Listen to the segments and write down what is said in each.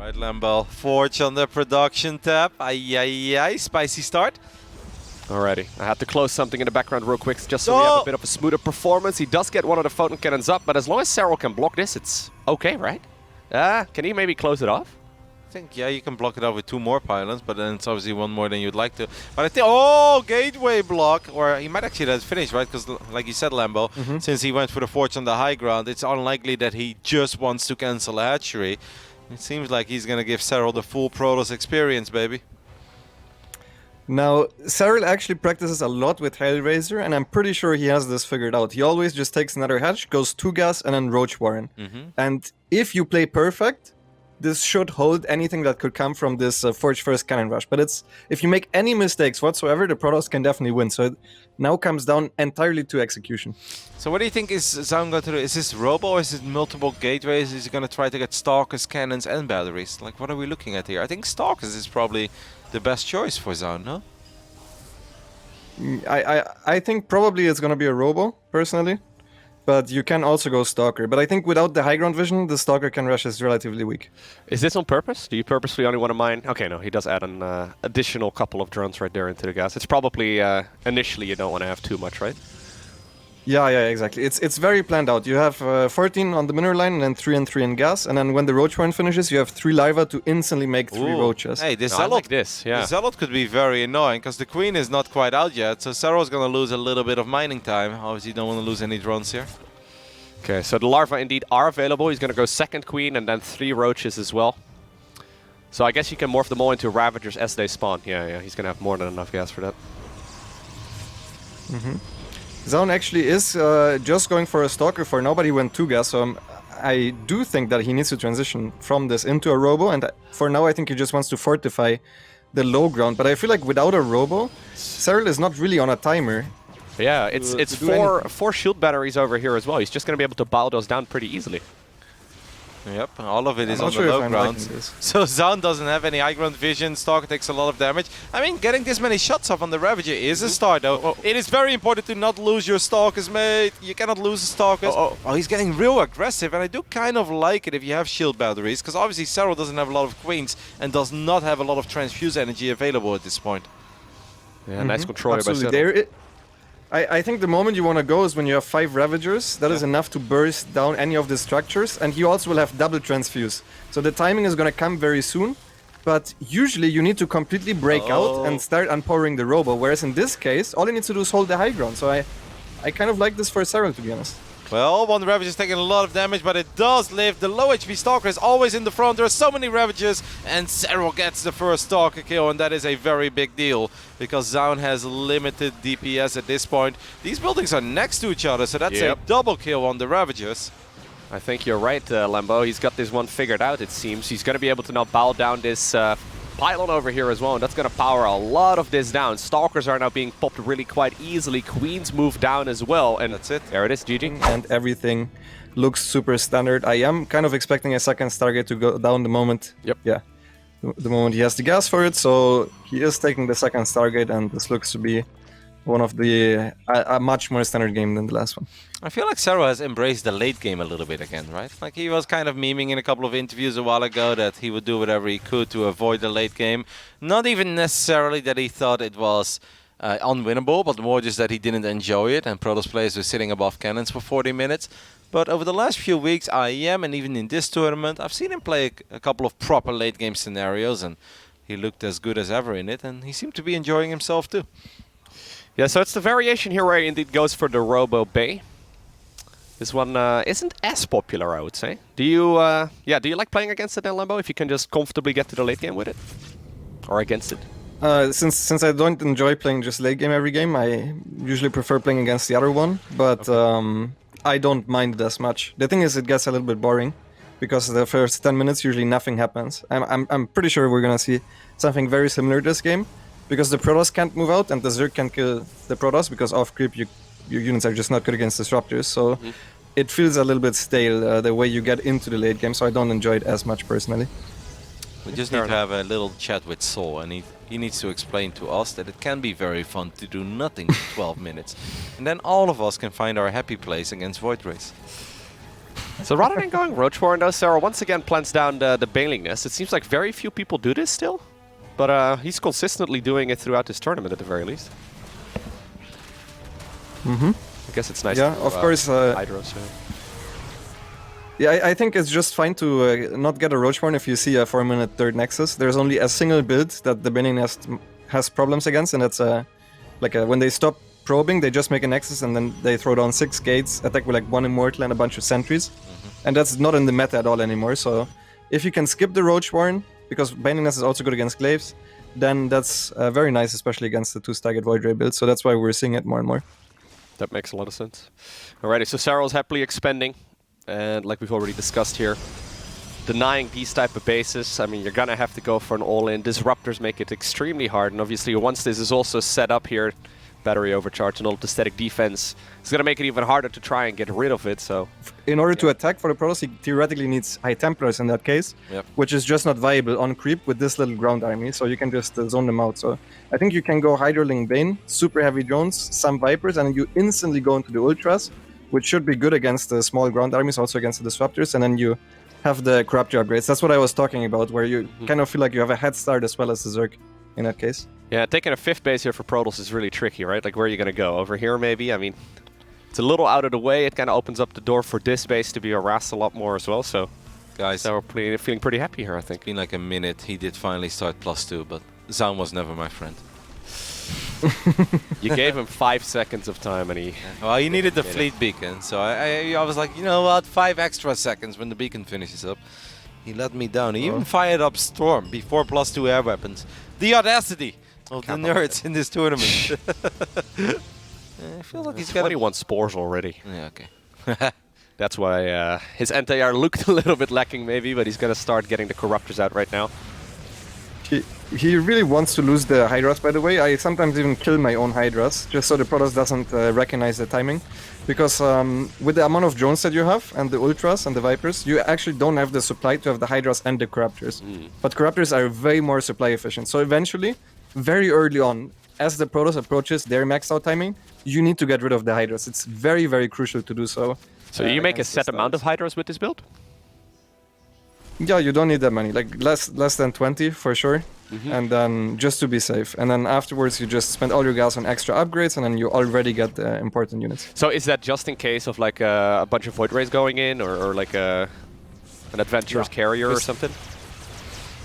Alright, Lambo. Forge on the production tab. Ay, spicy start. Alrighty, I had to close something in the background real quick just so we have a bit of a smoother performance. He does get one of the photon cannons up, but as long as Serral can block this, it's okay, right? Can he maybe close it off? I think, yeah, you can block it out with 2 more pylons, but then it's obviously 1 more than you'd like to. But I think, oh, gateway block, or he might actually let it finish, right? Because, like you said, Lambo, since he went for the Forge on the high ground, it's unlikely that he just wants to cancel a hatchery. It seems like he's going to give Serral the full Protoss experience, baby. Now, Serral actually practices a lot with Hellraiser, and I'm pretty sure he has this figured out. He always just takes another hatch, goes 2 gas, and then Roach Warren. And if you play perfect, this should hold anything that could come from this Forge First Cannon Rush. But it's if you make any mistakes whatsoever, the Protoss can definitely win. So it now comes down entirely to execution. So what do you think is Zoun going to do? Is this Robo or is it multiple gateways? Is he going to try to get Stalkers, Cannons and Batteries? Like, what are we looking at here? I think Stalkers is probably the best choice for Zoun, no? I think probably it's going to be a Robo, personally. But you can also go Stalker. But I think without the high ground vision, the Stalker can rush is relatively weak. Is this on purpose? Do you purposely only want to mine? Okay, no, he does add an additional couple of drones right there into the gas. It's probably, initially you don't want to have too much, right? Yeah, exactly. It's very planned out. You have 14 on the mineral line and then 3 and 3 in gas. And then when the Roach Horn finishes, you have 3 Larva to instantly make 3 Roaches. Hey, this I Zealot, like this, yeah. The Zealot could be very annoying because the Queen is not quite out yet. So Serral's going to lose a little bit of mining time. Obviously, you don't want to lose any drones here. Okay, so the larvae indeed are available. He's going to go second queen and then 3 roaches as well. So I guess you can morph them all into Ravagers as they spawn. Yeah, he's going to have more than enough gas for that. Zoun actually is just going for a Stalker for now, but he went 2 gas, so I do think that he needs to transition from this into a Robo, and for now I think he just wants to fortify the low ground. But I feel like without a Robo, Serral is not really on a timer. Yeah, it's four shield batteries over here as well. He's just going to be able to bow those down pretty easily. Yep, all of it is on the low ground. So Zoun doesn't have any high ground vision. Stalker takes a lot of damage. I mean, getting this many shots off on the Ravager is a start, though. It is very important to not lose your Stalkers, mate. You cannot lose the Stalkers. Oh, he's getting real aggressive, and I do kind of like it if you have shield batteries, because obviously Serral doesn't have a lot of Queens and does not have a lot of transfuse energy available at this point. Yeah, nice control by Serral. I think the moment you want to go is when you have 5 Ravagers. That is enough to burst down any of the structures, and you also will have double transfuse. So the timing is going to come very soon, but usually you need to completely break out and start unpowering the Robo, whereas in this case, all you need to do is hold the high ground. So I kind of like this for Serral, to be honest. Well, one Ravager is taking a lot of damage, but it does live. The low HP Stalker is always in the front. There are so many Ravagers, and Serral gets the first Stalker kill, and that is a very big deal, because Zoun has limited DPS at this point. These buildings are next to each other, so that's a double kill on the Ravagers. I think you're right, Lambo. He's got this one figured out, it seems. He's going to be able to now bow down this pylon over here as well, and that's going to power a lot of this down. Stalkers are now being popped really quite easily. Queens move down as well, and that's it. There it is, GG. And everything looks super standard. I am kind of expecting a second Stargate to go down the moment. Yeah. The moment he has the gas for it, so he is taking the second Stargate, and this looks to be one of the a much more standard game than the last one. I feel like Serral has embraced the late game a little bit again, right? Like he was kind of memeing in a couple of interviews a while ago that he would do whatever he could to avoid the late game. Not even necessarily that he thought it was unwinnable, but more just that he didn't enjoy it, and Protoss players were sitting above cannons for 40 minutes. But over the last few weeks, IEM and even in this tournament, I've seen him play a couple of proper late game scenarios, and he looked as good as ever in it, and he seemed to be enjoying himself too. Yeah, so it's the variation here where he indeed goes for the Robo Bay. This one isn't as popular, I would say. Do you like playing against it, Lambo, if you can just comfortably get to the late game with it? Or against it? Since I don't enjoy playing just late game every game, I usually prefer playing against the other one, but I don't mind it as much. The thing is, it gets a little bit boring, because the first 10 minutes usually nothing happens. I'm pretty sure we're gonna see something very similar this game, because the Protoss can't move out and the Zerg can kill the Protoss, because off creep your units are just not good against disruptors. So it feels a little bit stale the way you get into the late game, so I don't enjoy it as much personally. We just need to have a little chat with Sol, and he needs to explain to us that it can be very fun to do nothing for 12 minutes. And then all of us can find our happy place against Void Race. So rather than going Roachborn though, Serral once again plants down the Baneling Nest. It seems like very few people do this still, but he's consistently doing it throughout this tournament at the very least. Mm-hmm. I guess it's nice Yeah, to of course. Hydro, so. Yeah, I think it's just fine to not get a Roachborn if you see a 4-minute third Nexus. There's only a single build that the Baneling Nest has problems against, and that's when they stop probing, they just make a Nexus and then they throw down 6 gates, attack with like 1 Immortal and a bunch of sentries. And that's not in the meta at all anymore, so if you can skip the Roachborn, because Baneling Nest is also good against Glaives, then that's very nice, especially against the 2-staggered Void Ray build, so that's why we're seeing it more and more. That makes a lot of sense. Alrighty, so Serral's happily expending, and like we've already discussed here, denying these type of bases, I mean, you're gonna have to go for an all-in. Disruptors make it extremely hard, and obviously once this is also set up here, battery overcharge and all the static defense, it's gonna make it even harder to try and get rid of it, so... In order to attack for the Protoss, he theoretically needs High Templars in that case, which is just not viable on creep with this little ground army, so you can just zone them out. So I think you can go Hydroling Bane, super heavy drones, some Vipers, and then you instantly go into the Ultras, which should be good against the small ground armies, also against the Disruptors, and then you have the Corruptor upgrades. That's what I was talking about, where you kind of feel like you have a head start as well as the Zerg in that case. Yeah, taking a 5th base here for Protoss is really tricky, right? Like, where are you gonna go? Over here, maybe? I mean, it's a little out of the way. It kind of opens up the door for this base to be harassed a lot more as well, so... Guys, so we're feeling pretty happy here, I think. It's been like a minute. He did finally start +2, but Zoun was never my friend. You gave him 5 seconds of time and he... Well, he needed the fleet beacon, so I was like, you know what, 5 extra seconds when the beacon finishes up. He let me down. He even fired up Storm before +2 air weapons. The audacity of the nerds in this tournament. I feel like he's got 21 spores already. Yeah, okay. That's why his anti-air looked a little bit lacking maybe, but he's gonna start getting the Corruptors out right now. He really wants to lose the Hydras, by the way. I sometimes even kill my own Hydras, just so the Protoss doesn't recognize the timing. Because with the amount of drones that you have, and the Ultras and the Vipers, you actually don't have the supply to have the Hydras and the Corruptors. But Corruptors are way more supply efficient. So eventually, very early on, as the Protoss approaches their maxed out timing, you need to get rid of the Hydras. It's very, very crucial to do so. So you make a set amount of Hydras with this build? Yeah, you don't need that many, like less than 20 for sure. And then just to be safe. And then afterwards you just spend all your gas on extra upgrades and then you already get the important units. So is that just in case of like a bunch of Void Rays going in or like an Adventurer's carrier or something?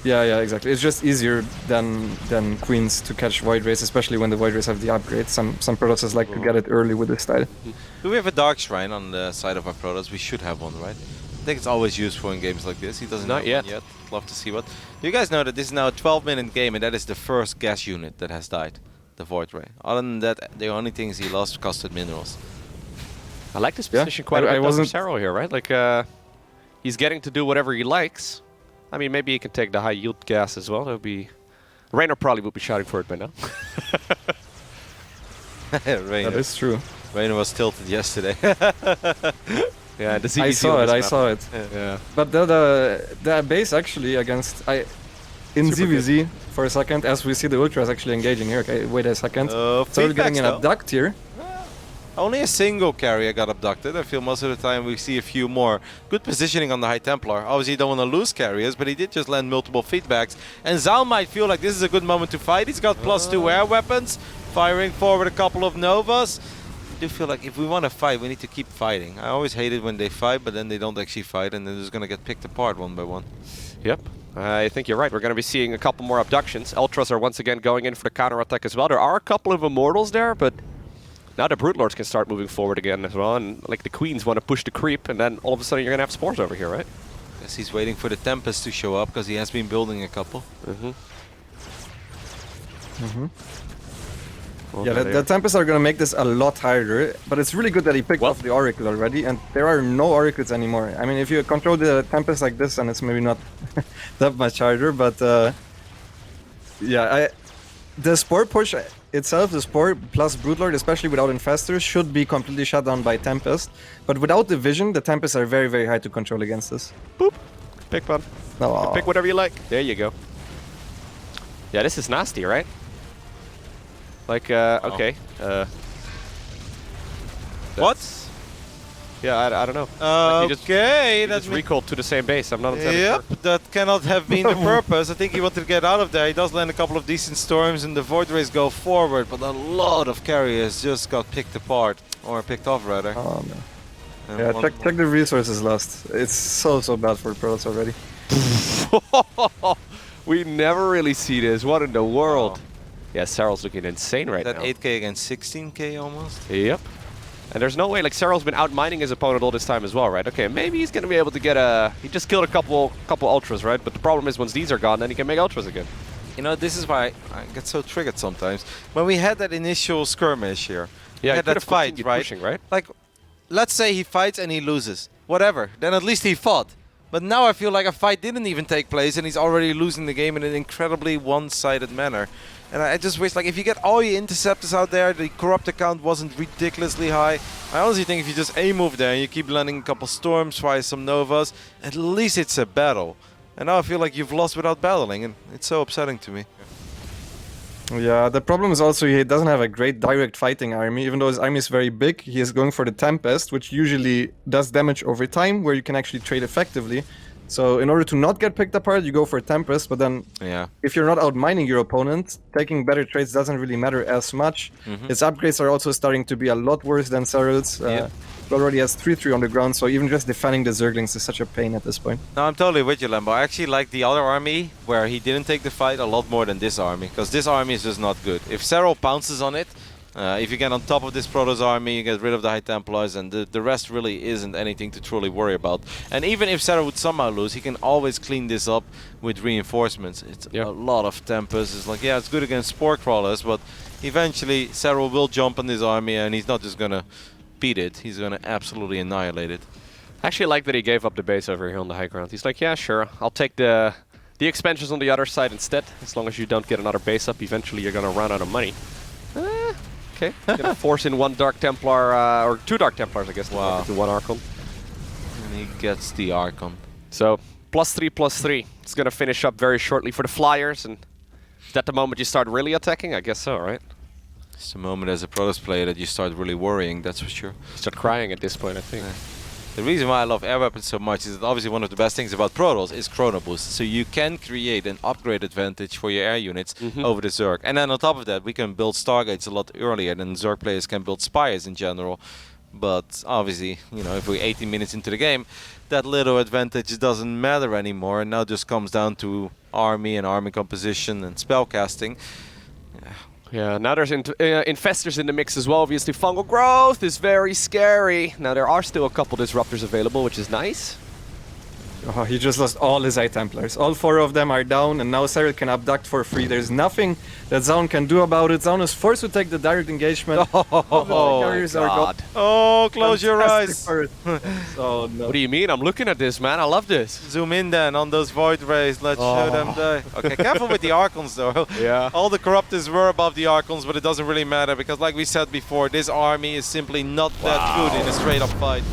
Yeah, exactly. It's just easier than Queens to catch Void Rays, especially when the Void Rays have the upgrades. Some Protoss like to get it early with this style. Do we have a Dark Shrine on the side of our Protoss? We should have one, right? I think it's always useful in games like this. He doesn't Not have yet. one yet. Love to see what. Do you guys know that this is now a 12-minute game and that is the first gas unit that has died? The Void Ray. Other than that, the only things he lost costed minerals. I like this position quite a bit for Serral here, right? Like, he's getting to do whatever he likes. I mean, maybe he can take the high yield gas as well. That would be... Raynor probably would be shouting for it by now. Raynor. That is true. Raynor was tilted yesterday. Yeah, the I saw it. Yeah. But the base actually against... in ZVZ for a second, as we see the Ultras actually engaging here. Okay, wait a second. So we're getting an abduct here. Only a single carrier got abducted. I feel most of the time we see a few more. Good positioning on the High Templar. Obviously you don't want to lose carriers, but he did just land multiple feedbacks. And Zoun might feel like this is a good moment to fight. He's got +2 air weapons, firing forward a couple of Novas. I do feel like if we want to fight, we need to keep fighting. I always hate it when they fight, but then they don't actually fight, and they're just going to get picked apart one by one. Yep. I think you're right. We're going to be seeing a couple more abductions. Ultras are once again going in for the counter-attack as well. There are a couple of Immortals there, but now the Brute Lords can start moving forward again as well. And like the Queens want to push the creep, and then all of a sudden you're going to have Spores over here, right? Guess he's waiting for the Tempest to show up, because he has been building a couple. Yeah, the Tempests are going to make this a lot harder, but it's really good that he picked off the Oracle already, and there are no Oracles anymore. I mean, if you control the Tempest like this, then it's maybe not that much harder, but yeah, the Spore push itself, the Spore plus Broodlord, especially without Infestors, should be completely shut down by Tempest, but without the Vision, the Tempests are very, very hard to control against this. Boop! Pick one. No. Pick whatever you like. There you go. Yeah, this is nasty, right? Like, okay. What? Yeah, I don't know. Like he Okay, just recalled to the same base. I'm not entirely Yep, sure. that cannot have been the purpose. I think he wanted to get out of there. He does land a couple of decent storms and the Void Rays go forward, but a lot of carriers just got picked apart. Or picked off, rather. Oh no. And Yeah, one check the resources lost. It's so bad for pros already. We never really see this. What in the world? Yeah, Serral's looking insane right that now. 8k against 16k almost. Yep. And there's no way, like, Serral's been out-mining his opponent all this time as well, right? Okay, maybe he's going to be able to get a... He just killed a couple ultras, right? But the problem is once these are gone, then he can make ultras again. You know, this is why I get so triggered sometimes. When we had that initial skirmish here, we Yeah, had that fight, right? Pushing, right? Like, let's say he fights and he loses. Whatever. Then at least he fought. But now I feel like a fight didn't even take place and he's already losing the game in an incredibly one-sided manner. And I just wish, like, if you get all your interceptors out there, the corrupt account wasn't ridiculously high. I honestly think if you just A-move there and you keep landing a couple storms, try some novas, at least it's a battle. And now I feel like you've lost without battling, and it's so upsetting to me. Yeah, the problem is also he doesn't have a great direct fighting army. Even though his army is very big, he is going for the Tempest, which usually does damage over time, where you can actually trade effectively. So in order to not get picked apart, you go for Tempest, but then if you're not out-mining your opponent, taking better trades doesn't really matter as much. His upgrades are also starting to be a lot worse than Serral's. He already has 3-3 on the ground, so even just defending the Zerglings is such a pain at this point. No, I'm totally with you, Lambo. I actually like the other army, where he didn't take the fight, a lot more than this army, because this army is just not good. If Serral pounces on it, if you get on top of this Protoss army, you get rid of the High Templars, and the rest really isn't anything to truly worry about. And even if Serral would somehow lose, he can always clean this up with reinforcements. It's a lot of Tempests. It's like, yeah, it's good against Spore Crawlers, but eventually Serral will jump on this army, and he's not just gonna beat it, he's gonna absolutely annihilate it. I actually like that he gave up the base over here on the high ground. He's like, yeah, sure, I'll take the expansions on the other side instead. As long as you don't get another base up, eventually you're gonna run out of money. Okay, gonna force in one Dark Templar, or two Dark Templars, I guess, to one Archon. And he gets the Archon. So, +3/+3. It's gonna finish up very shortly for the Flyers, and is that the moment you start really attacking? I guess so, right? It's the moment as a Protoss player that you start really worrying, that's for sure. You start crying at this point, I think. The reason why I love air weapons so much is that obviously one of the best things about Protoss is Chrono Boost. So you can create an upgrade advantage for your air units over the Zerg. And then on top of that, we can build Stargates a lot earlier than Zerg players can build Spires in general. But obviously, you know, if we're 18 minutes into the game, that little advantage doesn't matter anymore. And now just comes down to army and army composition and spellcasting. Yeah, now there's infestors in the mix as well. Obviously, fungal growth is very scary. Now there are still a couple disruptors available, which is nice. Oh, he just lost all his High Templars. All 4 of them are down, and now Serral can abduct for free. There's nothing that Zoun can do about it. Zoun is forced to take the direct engagement. Oh, close your eyes. Oh, no. What do you mean? I'm looking at this, man. I love this. Zoom in then on those Void Rays. Let's show them die. Okay, careful with the Archons though. Yeah. All the Corruptors were above the Archons, but it doesn't really matter because like we said before, this army is simply not that good in a straight up fight.